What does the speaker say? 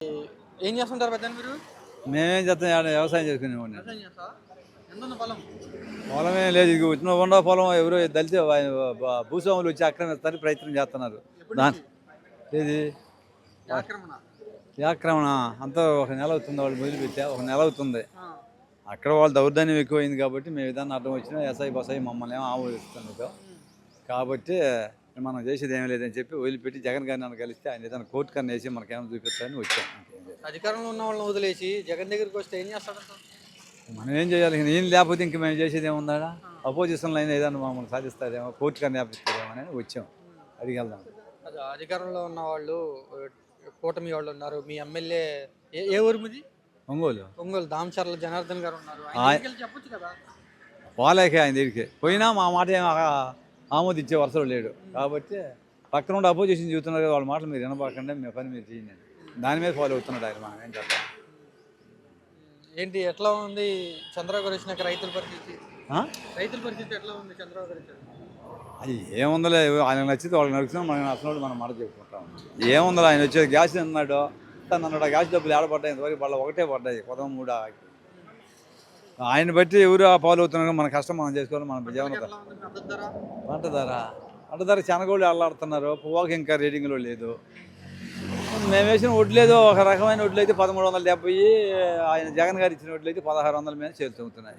ఏం చేస్తుంటారు పెద్ద మీరు? మేమేం చేస్తాం, వ్యవసాయం చేసుకునేవాడిని. వ్యవసాయం చేస్తావా? ఎంత పొలం? పొలమే లేదు, ఇక వచ్చిన ఉన్న పొలం ఎవరో దళిత భూస్వాములు వచ్చి ఆక్రమిస్తానికి ప్రయత్నం చేస్తున్నారు. ఎప్పటి దాని నుంచి ఏది ఈ ఆక్రమణ? ఆక్రమణ అంతా ఒక నెల అవుతుంది, వాళ్ళు మొదలుపెట్టా ఒక నెల అవుతుంది. ఆ, అక్కడ వాళ్ళు దౌర్జన్యం ఎక్కువైంది కాబట్టి మేము ఏదన్నా అర్థం వచ్చినా ఎస్ఐ బస్ఐ మమ్మల్ని ఏమో ఆమోదిస్తుంది కాబట్టి మనం చేసేది ఏమీ లేదని చెప్పి వదిలిపెట్టి జగన్ గారిని నన్ను కలిస్తే ఆయన ఏదైనా కోర్టు కన్నా వేసి మనకేమైనా చూపిస్తారని వచ్చాం. అధికారంలో ఉన్న వాళ్ళని వదిలేసి జగన్ దగ్గరికి వస్తే ఏం చేస్తాడంట? మనం ఏం చేయాలి, నేను లేకపోతే ఇంక మేము చేసేది ఏముందా? అపోజిషన్లో అయినా ఏదైనా మమ్మల్ని సాధిస్తారేమో, కోర్టు కన్నా వేపిస్తారేమో అని వచ్చాం, అడిగి వెళ్దాం. అది అధికారంలో ఉన్న వాళ్ళు కూటమి వాళ్ళు ఉన్నారు. మీ ఎమ్మెల్యే ఏ ఊరు మీది? ఒంగోలు. ఒంగోలు దామచర్ల జనార్దన్ గారు ఉన్నారు. ఆయన దగ్గరికి వెళ్ళి చెప్పొచ్చు కదా. పోలేక ఆయన దగ్గరికి పోయినా మా మాట ఏం ఆమోదించే వరుసలో లేడు కాబట్టి పక్కన ఉండి అపోజిషన్ చూస్తున్నారు కదా, వాళ్ళ మాటలు మీరు వినబాకండి, మీ పని మీరు చేయండి, దాని మీద ఫాలో అవుతున్నాడు ఆయన. మనం ఏం చేస్తాం? ఏంటి ఎట్లా ఉంది చంద్రబాబు గారు వచ్చినాక రైతుల పరిస్థితి? రైతుల పరిస్థితి ఎట్లా ఉంది చంద్రబాబు గారు వచ్చాక? అది ఏముందలే, ఆయన నచ్చితే వాళ్ళకి నడుస్తున్నాం, మనకి నచ్చినప్పుడు మనం మాట చెప్పుకుంటాం. ఏముందలే, ఆయన వచ్చేది గ్యాస్ అన్నాడు, తను అన్నాడు ఆ గ్యాస్ డబ్బులు ఏడబడ్డాయి, ఇంతవరకు వాళ్ళ ఒకటే పడ్డాయి, 13 ఆయన బట్టి ఎవరు ఫాలో అవుతున్నారు. మన కష్టం మనం చేసుకోవాలి, మన జీవన పంట ధర శనగోళ్ళు అల్లాడుతున్నారు, పువ్వుకి ఇంకా రేటింగ్లో లేదు. మేము వేసిన వడ్లేదు ఒక రకమైన వడ్లు అయితే 1370, ఆయన జగన్ గారు ఇచ్చిన వడ్లు అయితే 1600 మీద చేరుతూగుతున్నాయి.